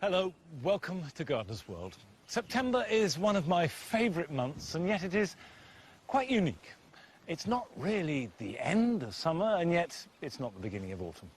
Hello, welcome to Gardener's World. September is one of my favourite months, and yet it is quite unique. It's not really the end of summer, and yet it's not the beginning of autumn.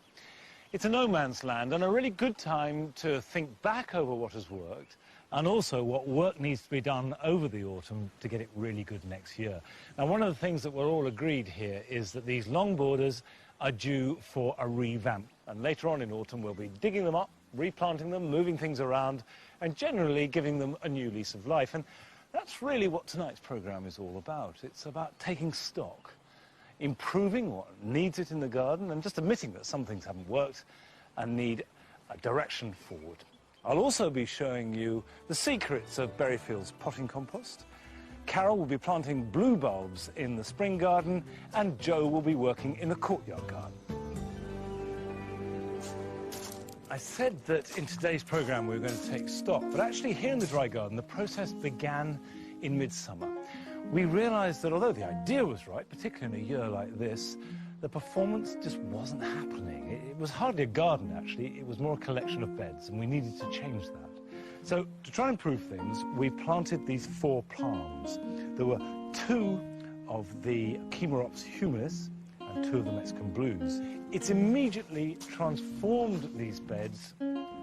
It's a no man's land and a really good time to think back over what has worked and also what work needs to be done over the autumn to get it really good next year. Now, one of the things that we're all agreed here is that these long borders are due for a revamp, and later on in autumn we'll be digging them up, replanting them, moving things around, and generally giving them a new lease of life. And that's really what tonight's programme is all about. It's about taking stock, improving what needs it in the garden, and just admitting that some things haven't worked and need a direction forward. I'll also be showing you the secrets of Berryfield's potting compost. Carol will be planting blue bulbs in the spring garden, and Joe will be working in the courtyard garden. I said that in today's programme we were going to take stock, but actually here in the dry garden the process began in midsummer. We realised that although the idea was right, particularly in a year like this, the performance just wasn't happening. It was hardly a garden, actually. It was more a collection of beds, and we needed to change that. So to try and improve things, we planted these 4 palms. There were 2 of the Chimerops humilis and 2 of the Mexican blues. It's immediately transformed these beds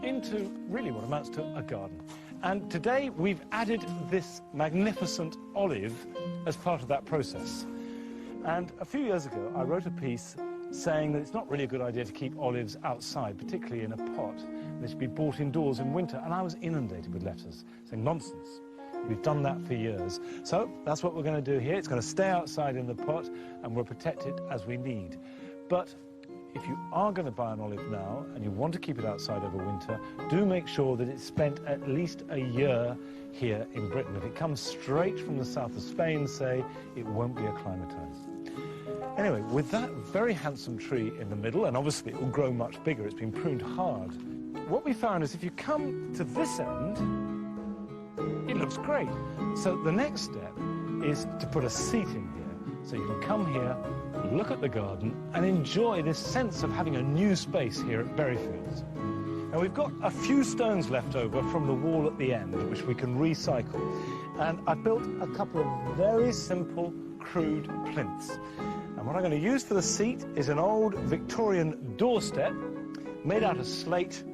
into really what amounts to a garden. And today we've added this magnificent olive as part of that process. And a few years ago I wrote a piece saying that it's not really a good idea to keep olives outside, particularly in a pot. They should be bought indoors in winter, and I was inundated with letters saying nonsense. We've done that for years. So that's what we're going to do here. It's going to stay outside in the pot and we'll protect it as we need. But if you are going to buy an olive now and you want to keep it outside over winter, do make sure that it's spent at least a year here in Britain. If it comes straight from the south of Spain, say, it won't be acclimatised. Anyway, with that very handsome tree in the middle, and obviously it will grow much bigger, it's been pruned hard, what we found is if you come to this end, it looks great. So the next step is to put a seat in here. So you can come here, look at the garden, and enjoy this sense of having a new space here at Berryfields. Now, we've got a few stones left over from the wall at the end, which we can recycle. And I built a couple of very simple, crude plinths. And what I'm going to use for the seat is an old Victorian doorstep made out of slate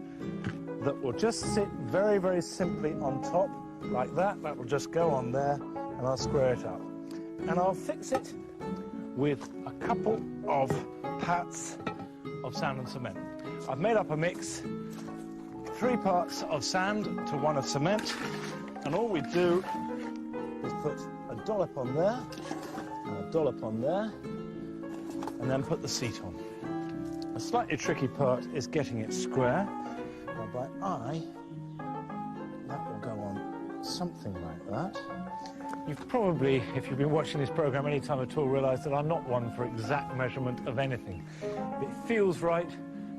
that will just sit very, very simply on top, like that. That will just go on there, and I'll square it up. And I'll fix it with a couple of pats of sand and cement. I've made up a mix, 3 parts of sand to 1 of cement, and all we do is put a dollop on there, and a dollop on there, and then put the seat on. The slightly tricky part is getting it square. Now by eye, that will go on something like that. You've probably, if you've been watching this programme any time at all, realised that I'm not one for exact measurement of anything. It feels right,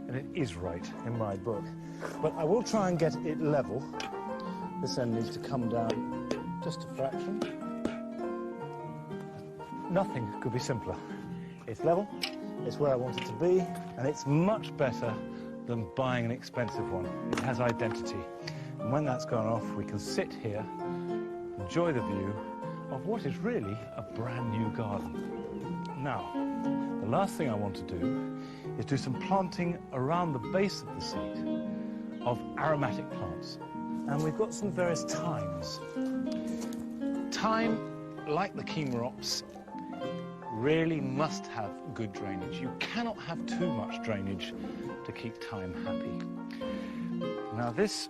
and it is right in my book. But I will try and get it level. This end needs to come down just a fraction. Nothing could be simpler. It's level, it's where I want it to be, and it's much better than buying an expensive one. It has identity. And when that's gone off, we can sit here, enjoy the view of what is really a brand new garden. Now, the last thing I want to do is do some planting around the base of the seat of aromatic plants. And we've got some various thymes. Thyme, like the Chimerops, really must have good drainage. You cannot have too much drainage to keep thyme happy. Now this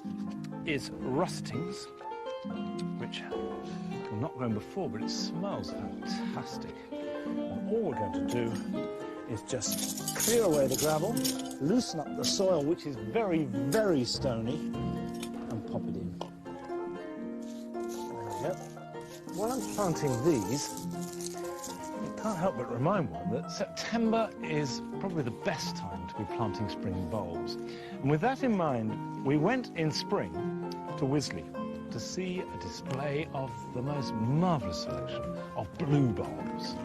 is rustings, which I've not grown before, but it smells fantastic. And all we're going to do is just clear away the gravel, loosen up the soil, which is very, very stony, and pop it in. There we go. While I'm planting these, I can't help but remind one that September is probably the best time to be planting spring bulbs. And with that in mind, we went in spring to Wisley to see a display of the most marvellous selection of blue bulbs.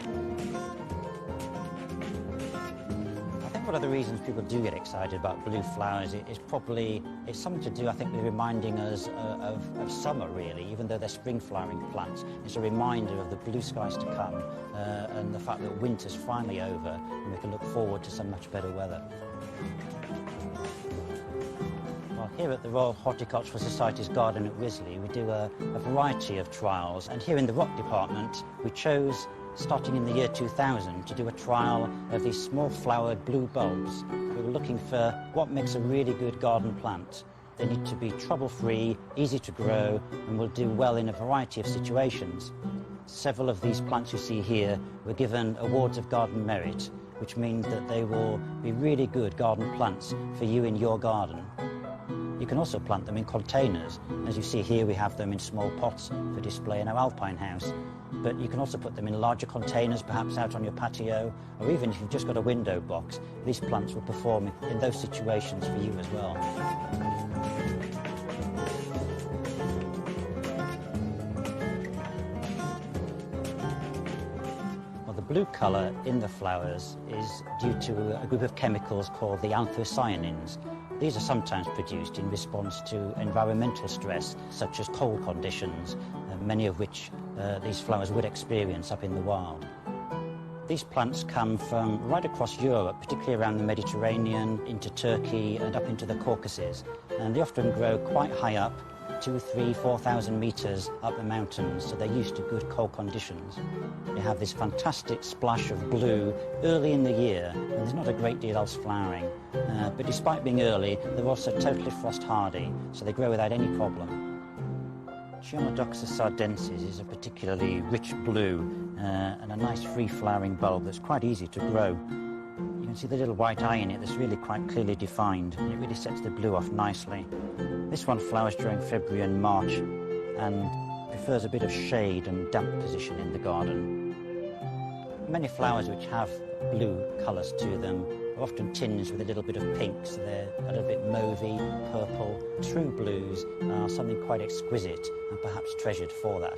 One of the reasons people do get excited about blue flowers is probably, it's something to do, I think, with reminding us of summer, really. Even though they're spring flowering plants, it's a reminder of the blue skies to come and the fact that winter's finally over and we can look forward to some much better weather. Well, here at the Royal Horticultural Society's garden at Wisley, we do a variety of trials, and here in the rock department we chose, starting in the year 2000, to do a trial of these small flowered blue bulbs. We were looking for what makes a really good garden plant. They need to be trouble-free, easy to grow, and will do well in a variety of situations. Several of these plants you see here were given awards of garden merit, which means that they will be really good garden plants for you in your garden. You can also plant them in containers. As you see here, we have them in small pots for display in our alpine house. But you can also put them in larger containers, perhaps out on your patio, or even if you've just got a window box, these plants will perform in those situations for you as well. Well, the blue colour in the flowers is due to a group of chemicals called the anthocyanins. These are sometimes produced in response to environmental stress, such as cold conditions, many of which these flowers would experience up in the wild. These plants come from right across Europe, particularly around the Mediterranean, into Turkey and up into the Caucasus. And they often grow quite high up, 2,000, 3,000, 4,000 metres up the mountains, so they're used to good cold conditions. You have this fantastic splash of blue early in the year, and there's not a great deal else flowering. But despite being early, they're also totally frost hardy, so they grow without any problem. Chionodoxus sardensis is a particularly rich blue and a nice free-flowering bulb that's quite easy to grow. You can see the little white eye in it that's really quite clearly defined, and it really sets the blue off nicely. This one flowers during February and March and prefers a bit of shade and damp position in the garden. Many flowers which have blue colours to them are often tinged with a little bit of pink, so they're a little bit mauvey, purple. True blues are something quite exquisite and perhaps treasured for that.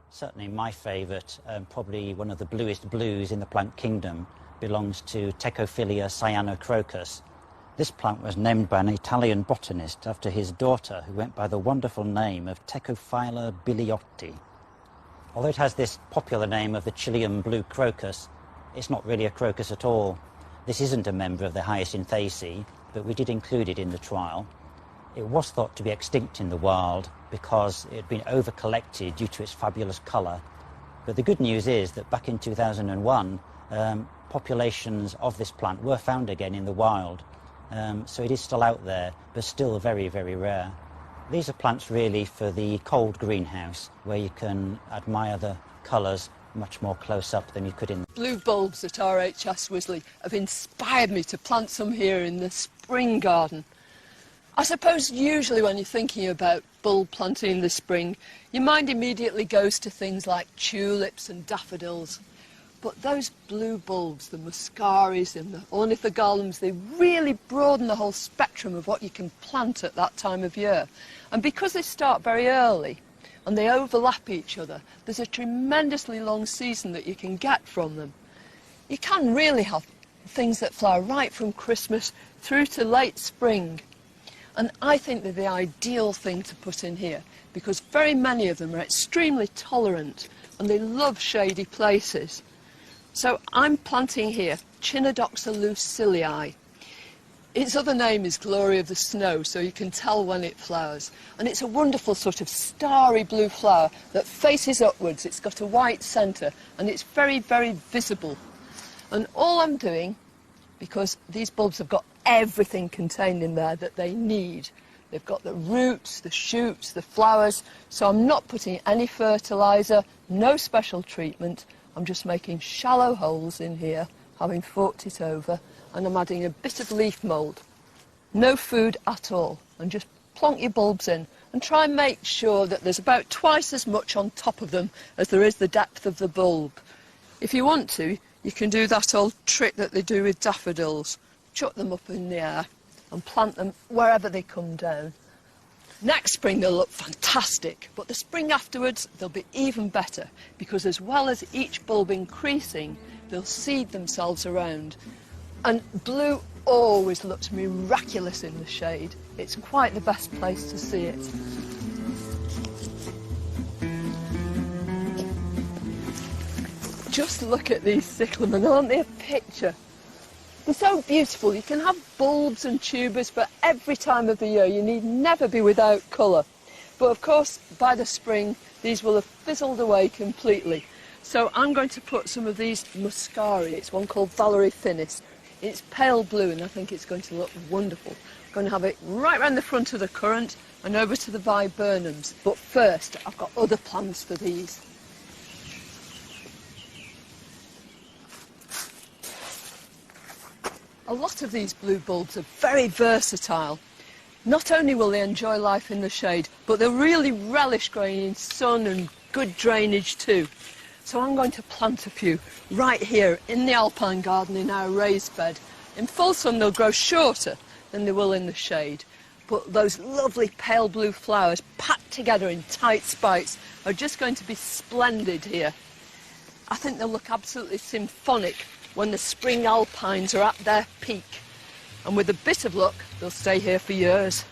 Certainly my favourite, probably one of the bluest blues in the plant kingdom, belongs to Tecophylla cyanocrocus. This plant was named by an Italian botanist after his daughter, who went by the wonderful name of Tecophylla biliotti. Although it has this popular name of the Chilean blue crocus, it's not really a crocus at all. This isn't a member of the Hyacinthaceae, but we did include it in the trial. It was thought to be extinct in the wild because it had been over-collected due to its fabulous colour. But the good news is that back in 2001, populations of this plant were found again in the wild. So it is still out there, but still very, very rare. These are plants really for the cold greenhouse, where you can admire the colours much more close up than you could in... Blue bulbs at RHS Wisley have inspired me to plant some here in the spring garden. I suppose usually when you're thinking about bulb planting in the spring, your mind immediately goes to things like tulips and daffodils. But those blue bulbs, the muscaris and the ornithogalums, they really broaden the whole spectrum of what you can plant at that time of year. And because they start very early and they overlap each other, there's a tremendously long season that you can get from them. You can really have things that flower right from Christmas through to late spring. And I think they're the ideal thing to put in here because very many of them are extremely tolerant and they love shady places. So I'm planting here Chionodoxa lucilii. Its other name is Glory of the Snow, so you can tell when it flowers. And it's a wonderful sort of starry blue flower that faces upwards. It's got a white centre and it's very, very visible. And all I'm doing, because these bulbs have got everything contained in there that they need. They've got the roots, the shoots, the flowers, so I'm not putting any fertiliser, no special treatment. I'm just making shallow holes in here, having forked it over, and I'm adding a bit of leaf mould. No food at all, and just plonk your bulbs in and try and make sure that there's about twice as much on top of them as there is the depth of the bulb. If you want to, you can do that old trick that they do with daffodils. Chuck them up in the air and plant them wherever they come down. Next spring they'll look fantastic, but the spring afterwards they'll be even better because as well as each bulb increasing, they'll seed themselves around. And blue always looks miraculous in the shade. It's quite the best place to see it. Just look at these cyclamen, aren't they a picture? They're so beautiful. You can have bulbs and tubers for every time of the year. You need never be without colour. But of course, by the spring, these will have fizzled away completely. So I'm going to put some of these muscari. It's one called Valerie Finis. It's pale blue and I think it's going to look wonderful. I'm going to have it right round the front of the currant and over to the viburnums. But first, I've got other plans for these. A lot of these blue bulbs are very versatile. Not only will they enjoy life in the shade, but they'll really relish growing in sun and good drainage too. So I'm going to plant a few right here in the alpine garden in our raised bed. In full sun they'll grow shorter than they will in the shade, but those lovely pale blue flowers packed together in tight spikes are just going to be splendid here. I think they'll look absolutely symphonic when the spring alpines are at their peak. And with a bit of luck, they'll stay here for years.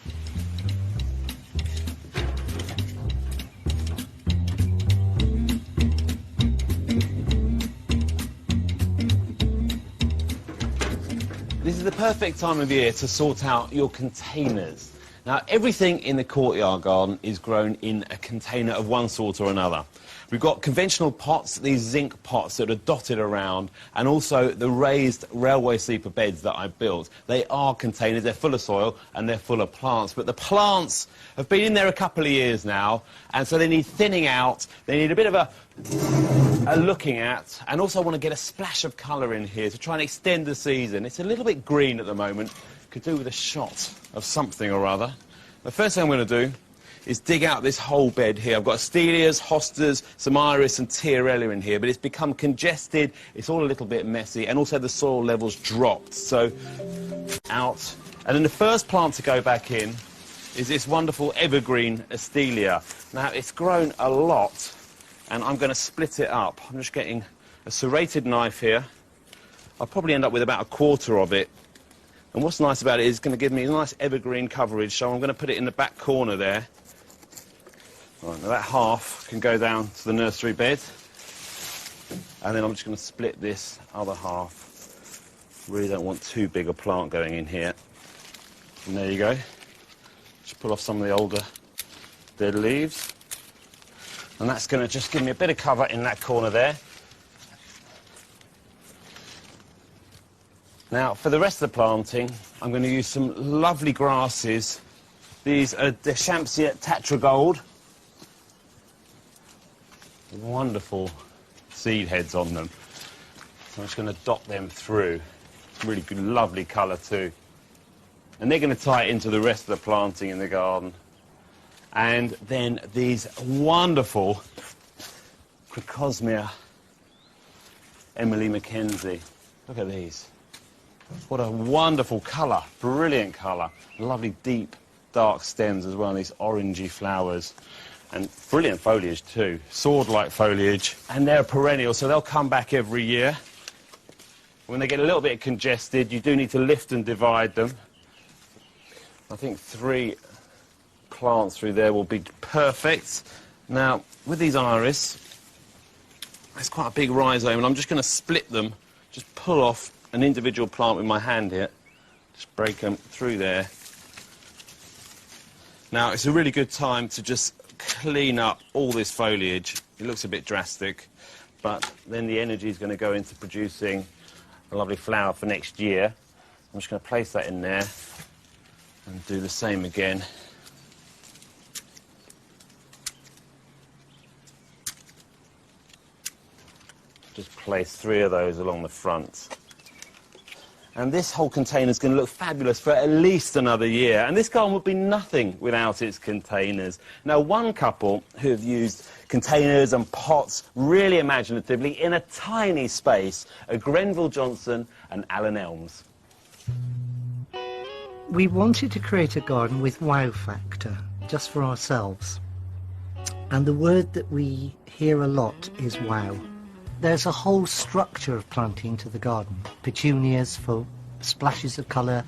This is the perfect time of year to sort out your containers. Now, everything in the courtyard garden is grown in a container of one sort or another. We've got conventional pots, these zinc pots that are dotted around, and also the raised railway sleeper beds that I built. They are containers, they're full of soil and they're full of plants, but the plants have been in there a couple of years now, and so they need thinning out, they need a bit of a looking at, and also I want to get a splash of colour in here to try and extend the season. It's a little bit green at the moment, could do with a shot of something or other. The first thing I'm going to do is dig out this whole bed here. I've got Astelias, Hostas, some Iris and Tiarella in here, but it's become congested, it's all a little bit messy, and also the soil levels dropped. So, out. And then the first plant to go back in is this wonderful evergreen Astelia. Now, it's grown a lot, and I'm going to split it up. I'm just getting a serrated knife here. I'll probably end up with about a quarter of it. And what's nice about it is it's going to give me a nice evergreen coverage, so I'm going to put it in the back corner there. Right, now that half can go down to the nursery bed, and then I'm just going to split this other half. Really don't want too big a plant going in here. And there you go. Just pull off some of the older dead leaves. And that's going to just give me a bit of cover in that corner there. Now, for the rest of the planting, I'm going to use some lovely grasses. These are Deschampsia Tatragold. Wonderful seed heads on them. So I'm just going to dot them through. Really good, lovely colour too. And they're going to tie it into the rest of the planting in the garden. And then these wonderful Crocosmia Emily Mackenzie. Look at these. What a wonderful colour, brilliant colour. Lovely deep dark stems as well, and these orangey flowers. And brilliant foliage too, sword-like foliage. And they're perennial, so they'll come back every year. When they get a little bit congested, you do need to lift and divide them. I think 3 plants through there will be perfect. Now, with these iris, there's quite a big rhizome, and I'm just going to split them, just pull off an individual plant with my hand here. Just break them through there. Now, it's a really good time to just clean up all this foliage. It looks a bit drastic, but then the energy is going to go into producing a lovely flower for next year. I'm just going to place that in there and do the same again. Just place 3 of those along the front. And this whole container is going to look fabulous for at least another year. And this garden would be nothing without its containers. Now, one couple who have used containers and pots really imaginatively in a tiny space are Grenville Johnson and Alan Elms. We wanted to create a garden with wow factor, just for ourselves. And the word that we hear a lot is wow. There's a whole structure of planting to the garden. Petunias for splashes of colour.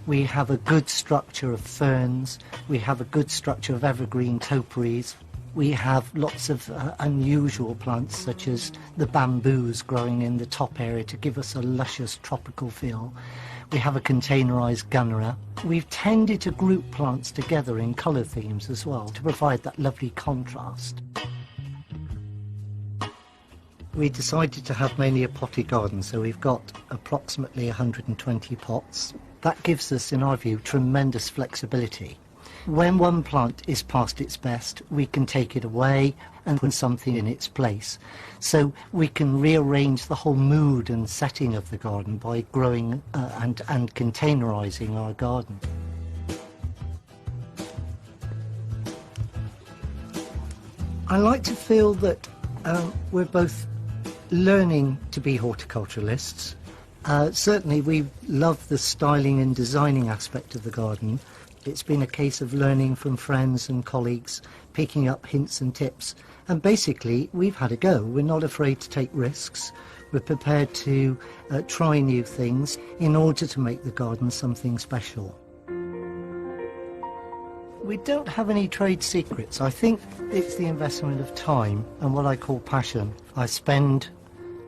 We have a good structure of ferns. We have a good structure of evergreen topiaries. We have lots of unusual plants, such as the bamboos growing in the top area to give us a luscious tropical feel. We have a containerised gunnera. We've tended to group plants together in colour themes as well to provide that lovely contrast. We decided to have mainly a potted garden, so we've got approximately 120 pots. That gives us, in our view, tremendous flexibility. When one plant is past its best, we can take it away and put something in its place. So we can rearrange the whole mood and setting of the garden by growing and containerising our garden. I like to feel that we're both learning to be horticulturalists. Certainly we love the styling and designing aspect of the garden. It's been a case of learning from friends and colleagues, picking up hints and tips, and basically we've had a go. We're not afraid to take risks. We're prepared to try new things in order to make the garden something special. We don't have any trade secrets. I think it's the investment of time and what I call passion. I spend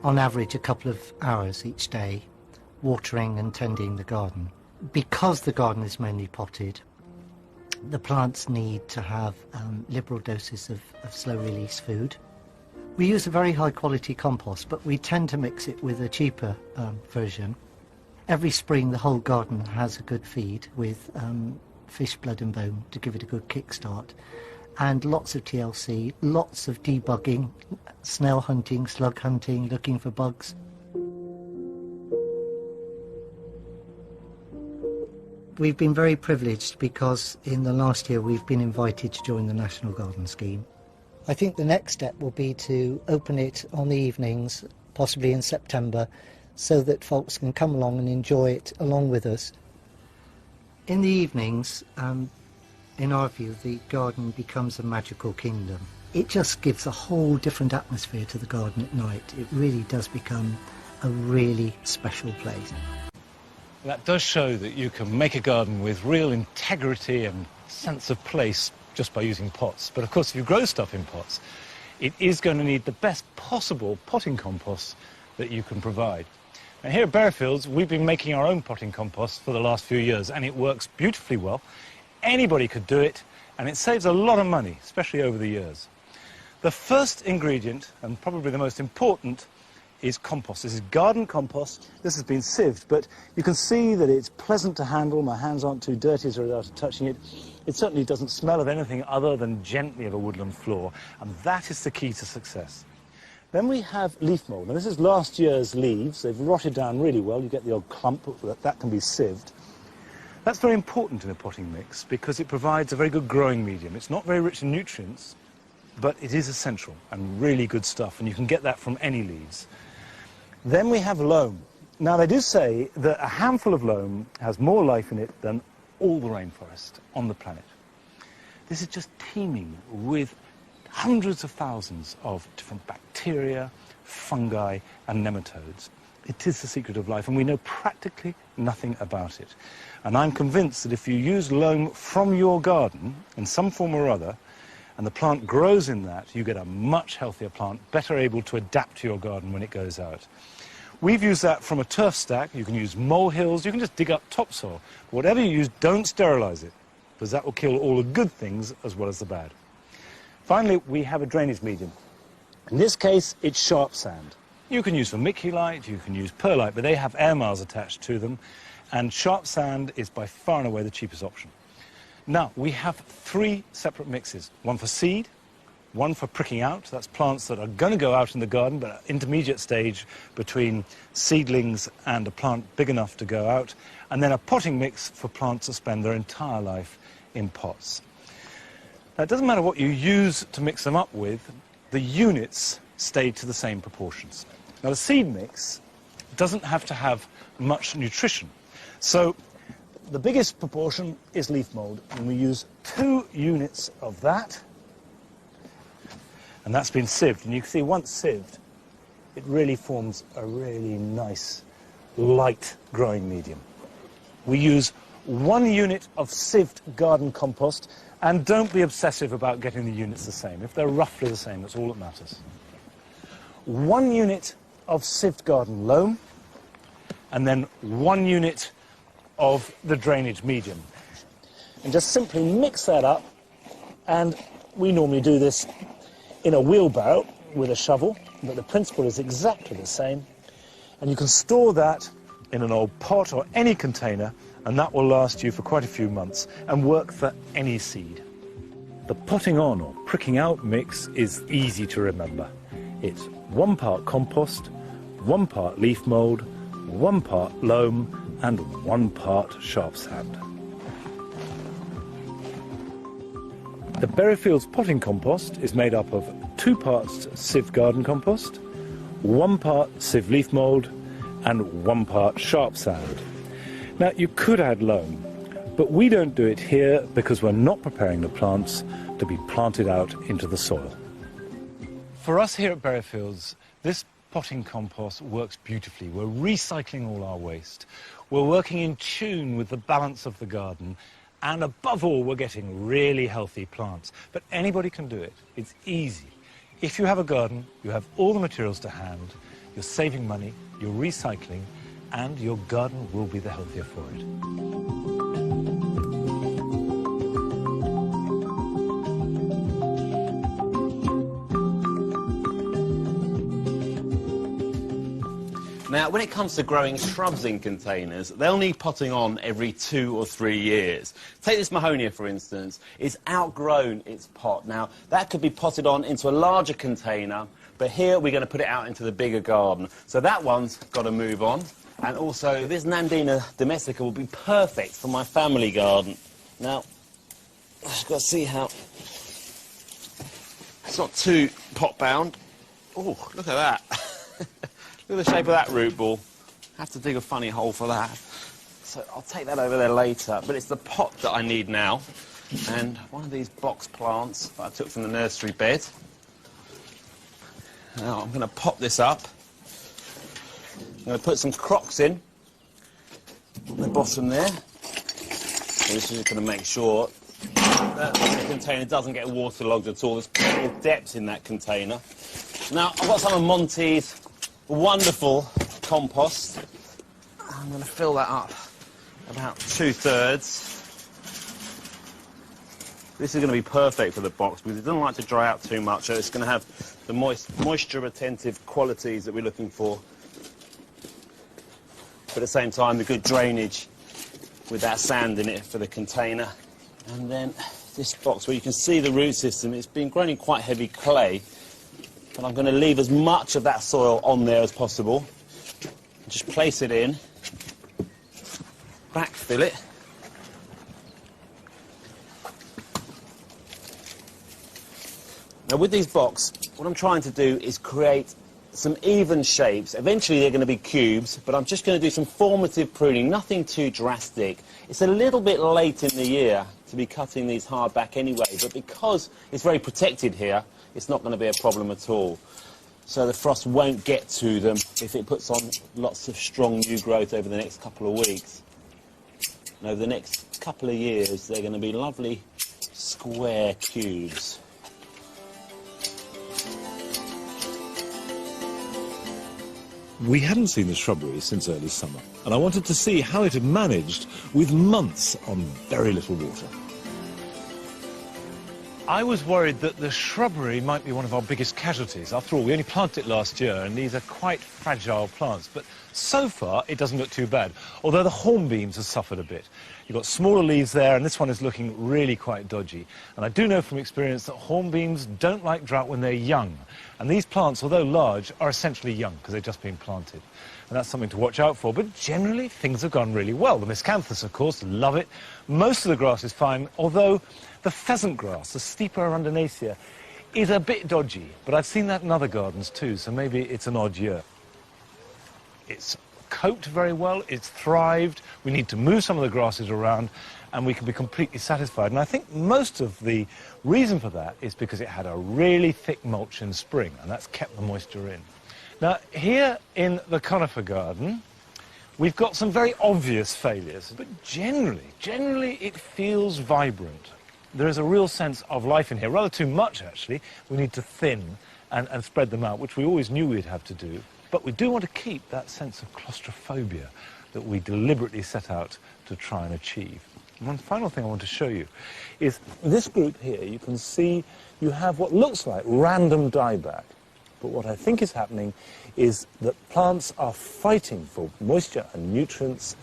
on average a couple of hours each day watering and tending the garden. Because the garden is mainly potted, the plants need to have liberal doses of slow-release food. We use a very high-quality compost, but we tend to mix it with a cheaper version. Every spring, the whole garden has a good feed with fish, blood and bone to give it a good kickstart. And lots of TLC, lots of debugging, snail hunting, slug hunting, looking for bugs. We've been very privileged because in the last year we've been invited to join the National Garden Scheme. I think the next step will be to open it on the evenings, possibly in September, so that folks can come along and enjoy it along with us. In the evenings, in our view, the garden becomes a magical kingdom. It just gives a whole different atmosphere to the garden at night. It really does become a really special place. That does show that you can make a garden with real integrity and sense of place just by using pots. But of course, if you grow stuff in pots, it is going to need the best possible potting compost that you can provide. And here at Berryfields, we've been making our own potting compost for the last few years, and it works beautifully well. Anybody could do it, and it saves a lot of money, especially over the years. The first ingredient, and probably the most important, is compost. This is garden compost. This has been sieved, but you can see that it's pleasant to handle. My hands aren't too dirty as a result of touching it. It certainly doesn't smell of anything other than gently of a woodland floor, and that is the key to success. Then we have leaf mould. Now, this is last year's leaves. They've rotted down really well. You get the odd clump, that can be sieved. That's very important in a potting mix because it provides a very good growing medium. It's not very rich in nutrients, but it is essential and really good stuff, and you can get that from any leaves. Then we have loam. Now, they do say that a handful of loam has more life in it than all the rainforest on the planet. This is just teeming with hundreds of thousands of different bacteria, fungi, and nematodes. It is the secret of life, and we know practically nothing about it. And I'm convinced that if you use loam from your garden in some form or other, and the plant grows in that, you get a much healthier plant, better able to adapt to your garden when it goes out. We've used that from a turf stack. You can use molehills, you can just dig up topsoil. Whatever you use, don't sterilise it, because that will kill all the good things as well as the bad. Finally, we have a drainage medium. In this case, it's sharp sand. You can use vermiculite, you can use perlite, but they have air miles attached to them, and sharp sand is by far and away the cheapest option. Now, we have 3 separate mixes, one for seed, one for pricking out. That's plants that are going to go out in the garden, but at intermediate stage between seedlings and a plant big enough to go out, and then a potting mix for plants that spend their entire life in pots. Now, it doesn't matter what you use to mix them up with, the units stay to the same proportions. Now, the seed mix doesn't have to have much nutrition. So the biggest proportion is leaf mould, and we use 2 units of that, and that's been sieved. And you can see once sieved, it really forms a really nice, light growing medium. We use 1 unit of sieved garden compost, and don't be obsessive about getting the units the same. If they're roughly the same, that's all that matters. 1 unit of sieved garden loam, and then 1 unit of the drainage medium. And just simply mix that up, and we normally do this in a wheelbarrow with a shovel, but the principle is exactly the same. And you can store that in an old pot or any container, and that will last you for quite a few months and work for any seed. The potting on or pricking out mix is easy to remember. It's 1 part compost, 1 part leaf mould, 1 part loam, and 1 part sharp sand. The Berryfields potting compost is made up of 2 parts sieved garden compost, 1 part sieved leaf mould, and 1 part sharp sand. Now, you could add loam, but we don't do it here because we're not preparing the plants to be planted out into the soil. For us here at Berryfields, this potting compost works beautifully. We're recycling all our waste. We're working in tune with the balance of the garden, and above all, we're getting really healthy plants. But anybody can do it. It's easy. If you have a garden, you have all the materials to hand, you're saving money, you're recycling, and your garden will be the healthier for it. Now, when it comes to growing shrubs in containers, they'll need potting on every 2 or 3 years. Take this Mahonia, for instance. It's outgrown its pot. Now, that could be potted on into a larger container, but here we're going to put it out into the bigger garden. So that one's got to move on. And also, this Nandina domestica will be perfect for my family garden. Now, I've just got to see how... It's not too pot-bound. Oh, look at that. Look at the shape of that root ball. I have to dig a funny hole for that. So I'll take that over there later. But it's the pot that I need now. And one of these box plants that I took from the nursery bed. Now I'm going to pop this up. I'm going to put some crocks in on the bottom there. So this is going to make sure that the container doesn't get waterlogged at all. There's plenty of depth in that container. Now I've got some of Monty's wonderful compost. I'm going to fill that up about 2/3. This is going to be perfect for the box because it doesn't like to dry out too much, so it's going to have the moisture retentive qualities that we're looking for. But at the same time, the good drainage with that sand in it for the container. And then this box where you can see the root system, it's been grown in quite heavy clay. But I'm going to leave as much of that soil on there as possible. Just place it in, backfill it. Now with these blocks, what I'm trying to do is create some even shapes. Eventually they're going to be cubes, but I'm just going to do some formative pruning, nothing too drastic. It's a little bit late in the year to be cutting these hard back anyway, but because it's very protected here, it's not going to be a problem at all. So the frost won't get to them if it puts on lots of strong new growth over the next couple of weeks. And over the next couple of years, they're going to be lovely square cubes. We hadn't seen the shrubbery since early summer, and I wanted to see how it had managed with months on very little water. I was worried that the shrubbery might be one of our biggest casualties. After all, we only planted it last year, and these are quite fragile plants. But so far, it doesn't look too bad, although the hornbeams have suffered a bit. You've got smaller leaves there, and this one is looking really quite dodgy. And I do know from experience that hornbeams don't like drought when they're young. And these plants, although large, are essentially young, because they've just been planted. And that's something to watch out for. But generally, things have gone really well. The miscanthus, of course, love it. Most of the grass is fine, although the pheasant grass, the Stipa arundinacea, is a bit dodgy. But I've seen that in other gardens too, so maybe it's an odd year. It's coped very well, it's thrived. We need to move some of the grasses around, and we can be completely satisfied. And I think most of the reason for that is because it had a really thick mulch in spring, and that's kept the moisture in. Now, here in the conifer garden, We've got some very obvious failures, but generally it feels vibrant. There is a real sense of life in here, rather too much actually. We need to thin and spread them out, which we always knew we'd have to do. But we do want to keep that sense of claustrophobia that we deliberately set out to try and achieve. And one final thing I want to show you is this group here. You can see you have what looks like random dieback. But what I think is happening is that plants are fighting for moisture and nutrients,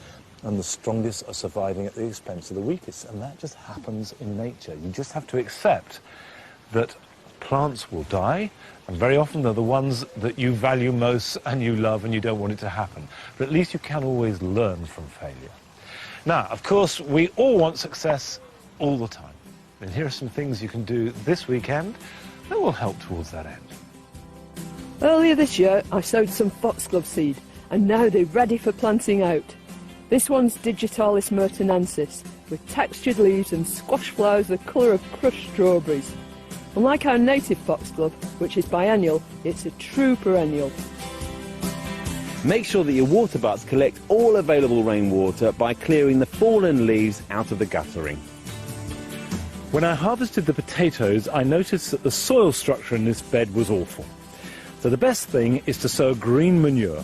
and the strongest are surviving at the expense of the weakest. And that just happens in nature. You just have to accept that plants will die, and very often they're the ones that you value most and you love and you don't want it to happen. But at least you can always learn from failure. Now, of course, we all want success all the time. And here are some things you can do this weekend that will help towards that end. Earlier this year, I sowed some foxglove seed, and now they're ready for planting out. This one's Digitalis mertenensis, with textured leaves and squash flowers the colour of crushed strawberries. Unlike our native foxglove, which is biennial, it's a true perennial. Make sure that your water butts collect all available rainwater by clearing the fallen leaves out of the guttering. When I harvested the potatoes, I noticed that the soil structure in this bed was awful. So the best thing is to sow green manure.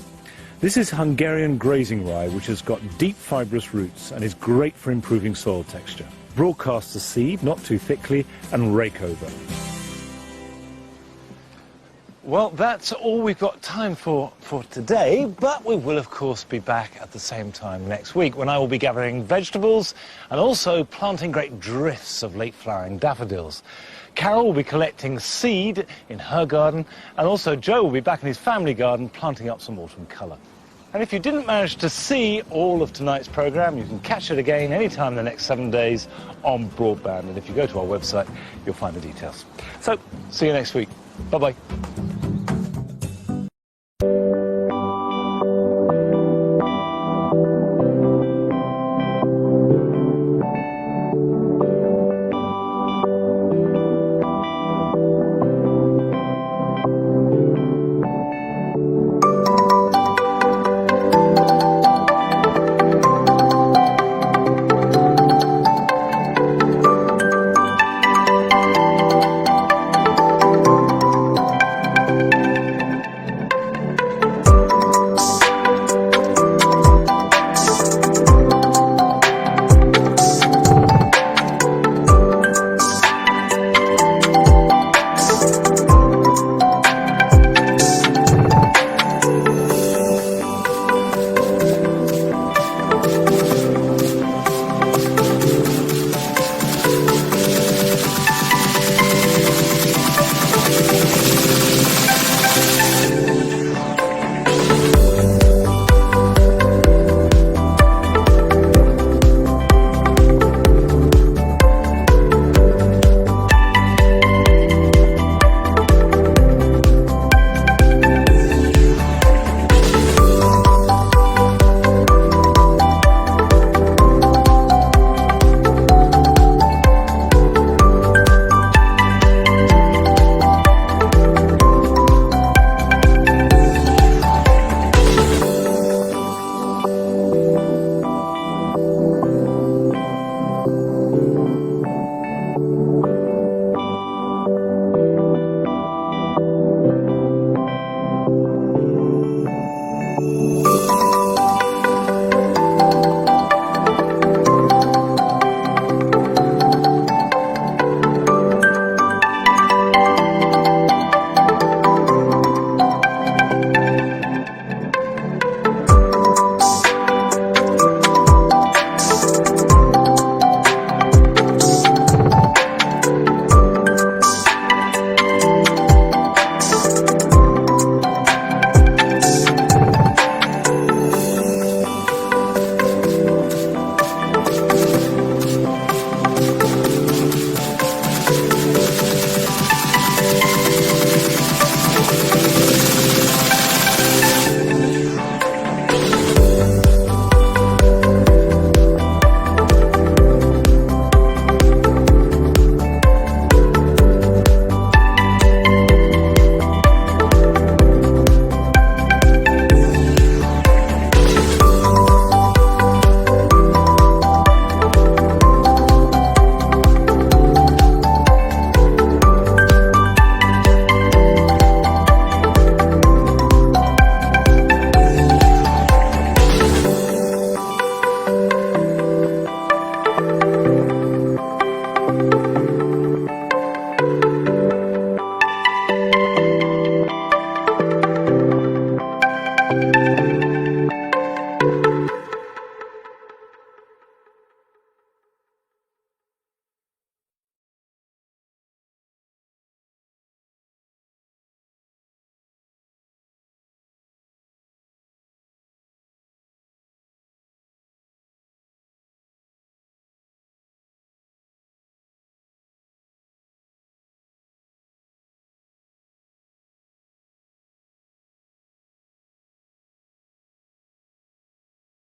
This is Hungarian grazing rye, which has got deep fibrous roots and is great for improving soil texture. Broadcast the seed, not too thickly, and rake over. Well, that's all we've got time for today, but we will, of course, be back at the same time next week when I will be gathering vegetables and also planting great drifts of late-flowering daffodils. Carol will be collecting seed in her garden, and also Joe will be back in his family garden planting up some autumn colour. And if you didn't manage to see all of tonight's programme, you can catch it again anytime in the next 7 days on broadband. And if you go to our website, you'll find the details. So, see you next week. Bye-bye.